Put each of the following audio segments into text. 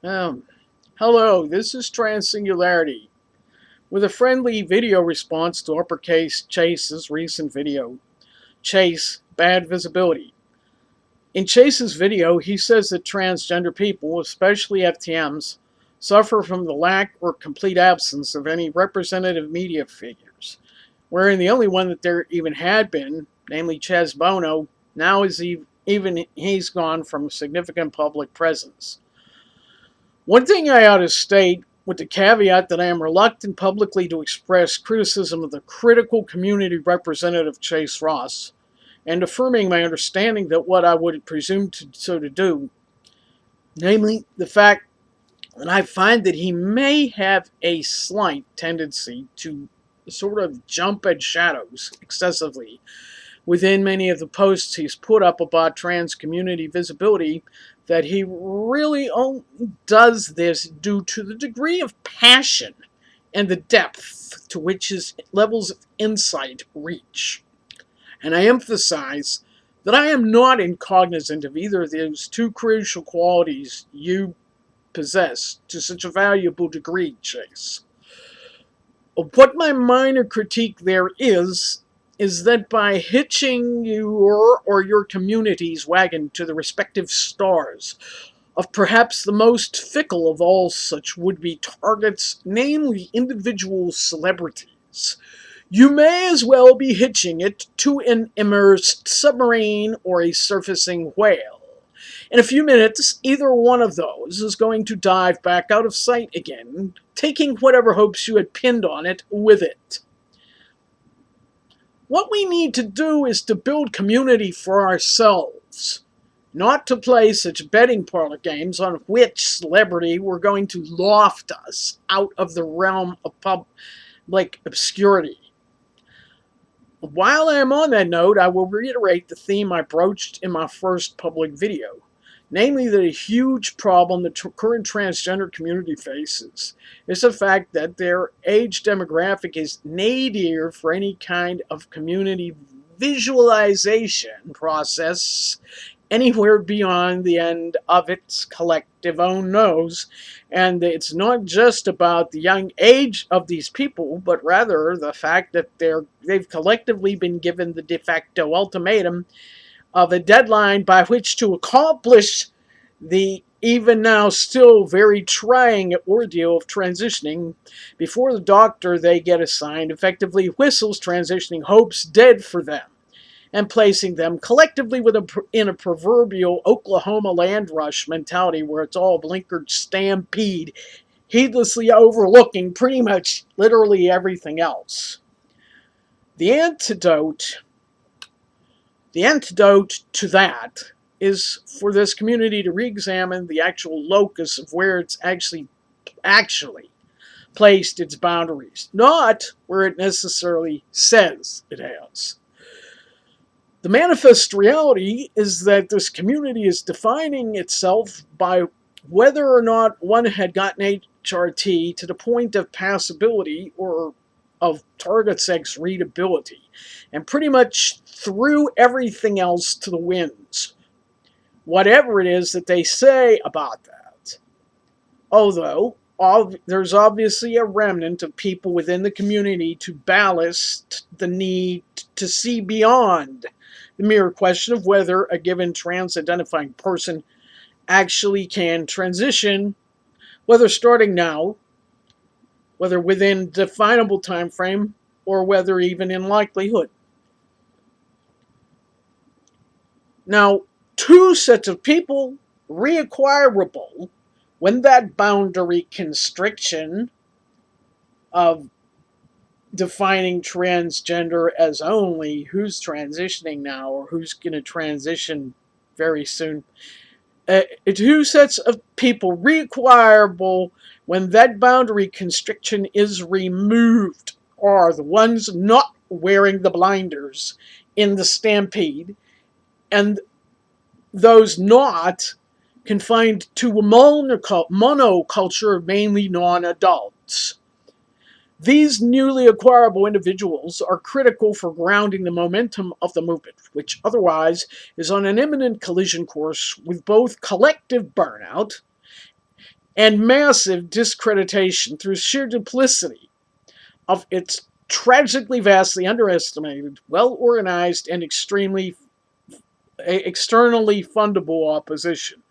Um, Hello, this is Transsingularity with a friendly video response to UppercaseCHASE's recent video, Chase Bad Visibility. In Chase's video, he says that transgender people, especially FTMs, suffer from the lack or complete absence of any representative media figures, wherein the only one that there even had been, namely Chaz Bono, now is even he's gone from significant public presence. One thing I ought to state, with the caveat that I am reluctant publicly to express criticism of the critical community representative Chase Ross, and affirming my understanding that what I would presume to do, namely the fact that I find that he may have a slight tendency to sort of jump at shadows excessively within many of the posts he's put up about trans community visibility, that he really does this due to the degree of passion and the depth to which his levels of insight reach. And I emphasize that I am not incognizant of either of those two crucial qualities you possess to such a valuable degree, Chase. What my minor critique there is that by hitching your or your community's wagon to the respective stars of perhaps the most fickle of all such would-be targets, namely individual celebrities, you may as well be hitching it to an immersed submarine or a surfacing whale. In a few minutes, either one of those is going to dive back out of sight again, taking whatever hopes you had pinned on it with it. What we need to do is to build community for ourselves, not to play such betting parlor games on which celebrity we're going to loft us out of the realm of public obscurity. While I am on that note, I will reiterate the theme I broached in my first public video, namely that a huge problem the current transgender community faces is the fact that their age demographic is nadir for any kind of community visualization process anywhere beyond the end of its collective own nose. And it's not just about the young age of these people, but rather the fact that they've collectively been given the de facto ultimatum of a deadline by which to accomplish the even now still very trying ordeal of transitioning before the doctor they get assigned effectively whistles transitioning hopes dead for them, and placing them collectively in a proverbial Oklahoma land rush mentality where it's all blinkered stampede, heedlessly overlooking pretty much literally everything else. The antidote to that is for this community to re-examine the actual locus of where it's actually placed its boundaries, not where it necessarily says it has. The manifest reality is that this community is defining itself by whether or not one had gotten HRT to the point of passability or of target sex readability, and pretty much threw everything else to the winds, whatever it is that they say about that. Although there's obviously a remnant of people within the community to ballast the need to see beyond the mere question of whether a given trans-identifying person actually can transition, whether starting now, whether within definable time frame, or whether even in likelihood. Now, two sets of people reacquirable when that boundary constriction of defining transgender as only who's transitioning now or who's going to transition very soon. Two sets of people reacquirable when that boundary constriction is removed are the ones not wearing the blinders in the stampede, and those not confined to a monoculture of mainly non-adults. These newly acquirable individuals are critical for grounding the momentum of the movement, which otherwise is on an imminent collision course with both collective burnout and massive discreditation through sheer duplicity of its tragically vastly underestimated, well-organized, and extremely externally fundable opposition.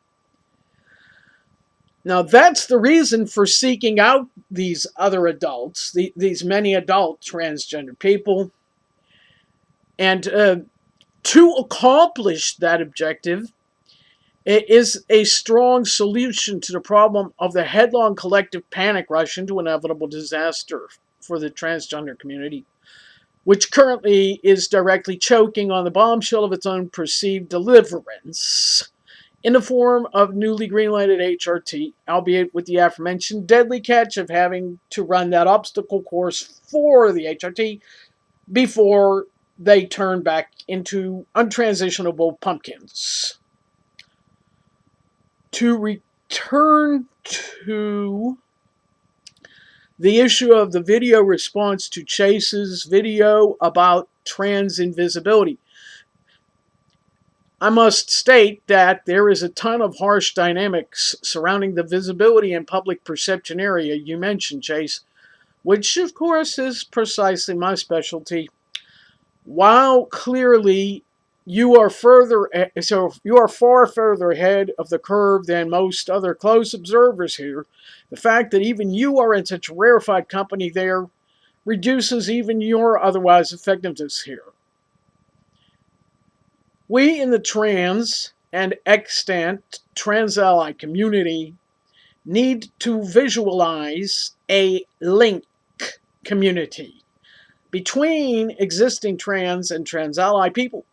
Now, that's the reason for seeking out these other adults, these many adult transgender people. And to accomplish that objective, it is a strong solution to the problem of the headlong collective panic rush into inevitable disaster for the transgender community, which currently is directly choking on the bombshell of its own perceived deliverance in the form of newly greenlighted HRT, albeit with the aforementioned deadly catch of having to run that obstacle course for the HRT before they turn back into untransitionable pumpkins. To return to the issue of the video response to Chase's video about trans invisibility, I must state that there is a ton of harsh dynamics surrounding the visibility and public perception area you mentioned, Chase, which of course is precisely my specialty. While clearly you are far further ahead of the curve than most other close observers here, the fact that even you are in such rarefied company there reduces even your otherwise effectiveness here. We in the trans and extant trans ally community need to visualize a link community between existing trans and trans ally people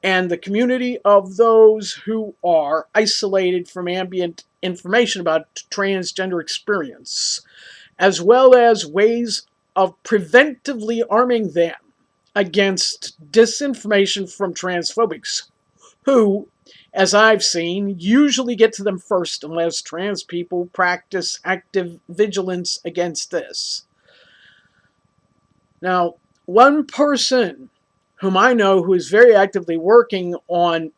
and the community of those who are isolated from ambient information about transgender experience, as well as ways of preventively arming them against disinformation from transphobics, who, as I've seen, usually get to them first unless trans people practice active vigilance against this. Now, one person whom I know who is very actively working on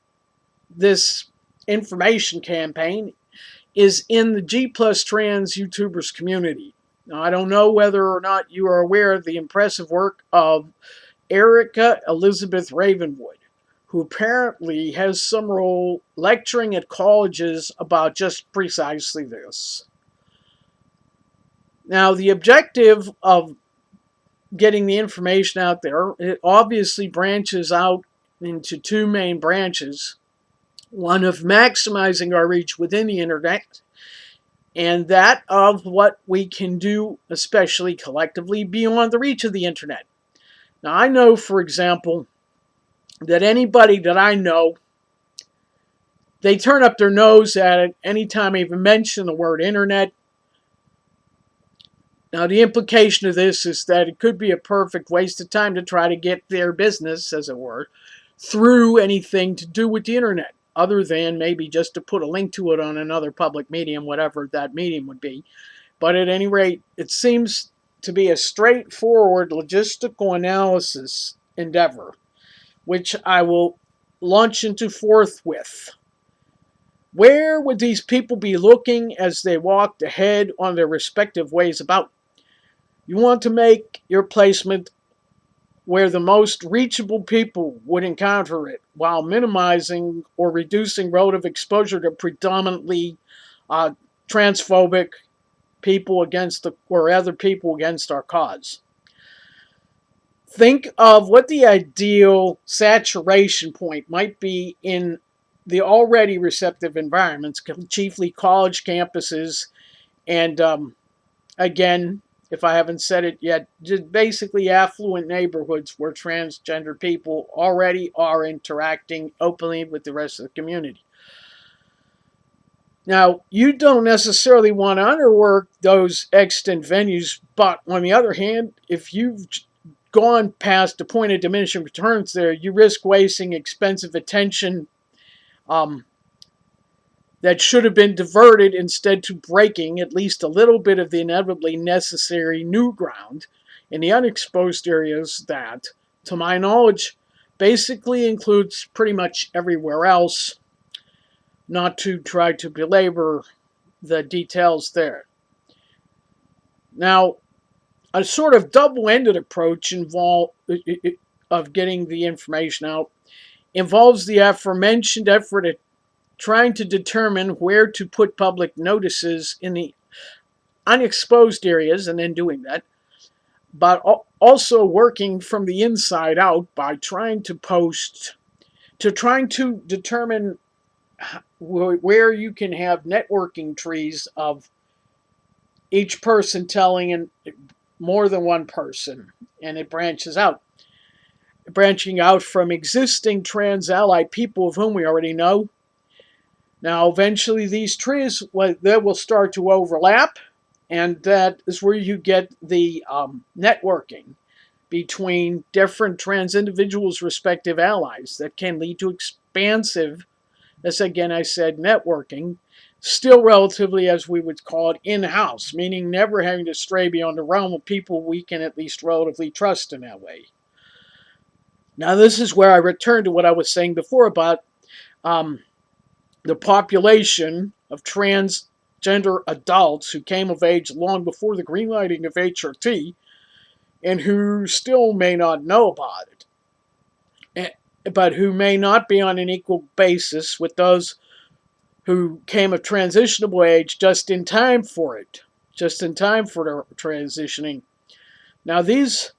this information campaign is in the G plus trans YouTubers community. Now, I don't know whether or not you are aware of the impressive work of Erica Elizabeth Ravenwood, who apparently has some role lecturing at colleges about just precisely this. Now, the objective of getting the information out there, it obviously branches out into two main branches. One of maximizing our reach within the internet, and that of what we can do, especially collectively, beyond the reach of the internet. Now, I know, for example, that anybody that I know, they turn up their nose at it anytime I even mention the word internet. Now, the implication of this is that it could be a perfect waste of time to try to get their business, as it were, through anything to do with the internet, other than maybe just to put a link to it on another public medium, whatever that medium would be. But at any rate, it seems to be a straightforward logistical analysis endeavor, which I will launch into forthwith. Where would these people be looking as they walked ahead on their respective ways about? You want to make your placement where the most reachable people would encounter it, while minimizing or reducing relative exposure to predominantly transphobic people or other people against our cause. Think of what the ideal saturation point might be in the already receptive environments, chiefly college campuses, and again, if I haven't said it yet, just basically affluent neighborhoods where transgender people already are interacting openly with the rest of the community. Now, you don't necessarily want to underwork those extant venues, but on the other hand, if you've gone past the point of diminishing returns there, you risk wasting expensive attention that should have been diverted instead to breaking at least a little bit of the inevitably necessary new ground in the unexposed areas that, to my knowledge, basically includes pretty much everywhere else, not to try to belabor the details there. Now, a sort of double-ended approach of getting the information out involves the aforementioned effort at trying to determine where to put public notices in the unexposed areas, and then doing that, but also working from the inside out by trying to determine where you can have networking trees of each person telling more than one person, and it branches out. Branching out from existing trans ally people of whom we already know. Now, eventually these trees they will start to overlap, and that is where you get the networking between different trans individuals' respective allies that can lead to expansive, as again I said, networking, still relatively, as we would call it, in-house, meaning never having to stray beyond the realm of people we can at least relatively trust in that way. Now, this is where I return to what I was saying before about the population of transgender adults who came of age long before the greenlighting of HRT and who still may not know about it, but who may not be on an equal basis with those who came of transitionable age just in time for it, just in time for their transitioning. Now, these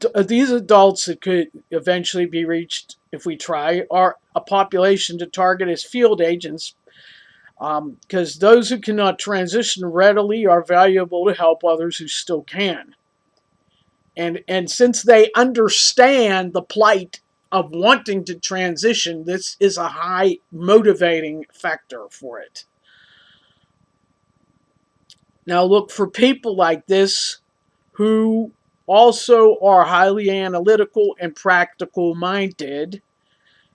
adults that could eventually be reached if we try are a population to target as field agents, because those who cannot transition readily are valuable to help others who still can. And since they understand the plight of wanting to transition, this is a high motivating factor for it. Now look, for people like this who also are highly analytical and practical minded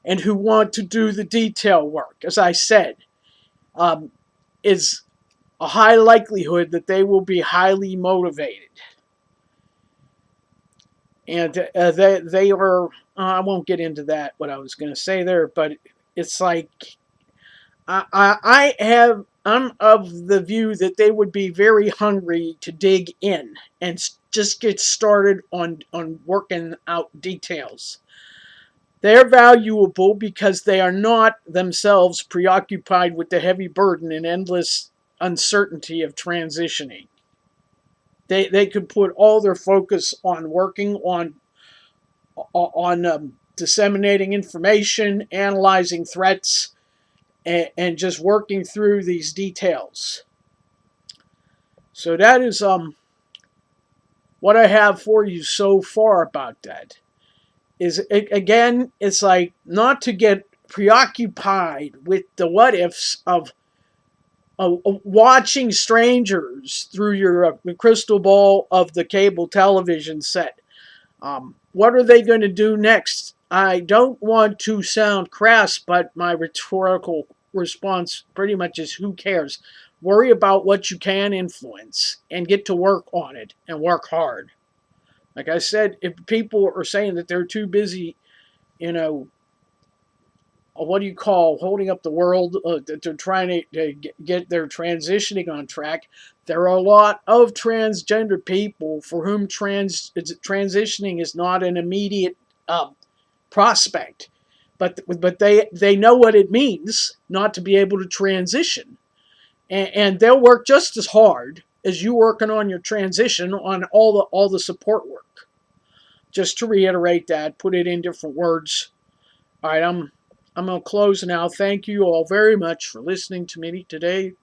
and who want to do the detail work, as I said, is a high likelihood that they will be highly motivated. And they are, I won't get into that, what I was going to say there, but it's like, I'm of the view that they would be very hungry to dig in and just get started on working out details. They're valuable because they are not themselves preoccupied with the heavy burden and endless uncertainty of transitioning. They could put all their focus on working on disseminating information, analyzing threats, and just working through these details. So that is what I have for you so far about that. Again, it's like not to get preoccupied with the what ifs of watching strangers through your crystal ball of the cable television set. What are they going to do next? I don't want to sound crass, but my rhetorical response pretty much is, who cares? Worry about what you can influence and get to work on it and work hard. Like I said, if people are saying that they're too busy, what do you call, holding up the world, that they're trying to get their transitioning on track, there are a lot of transgender people for whom transitioning is not an immediate prospect, but they know what it means not to be able to transition, and they'll work just as hard as you working on your transition on all the support work. Just to reiterate that, put it in different words. All right, I'm going to close now. Thank you all very much for listening to me today.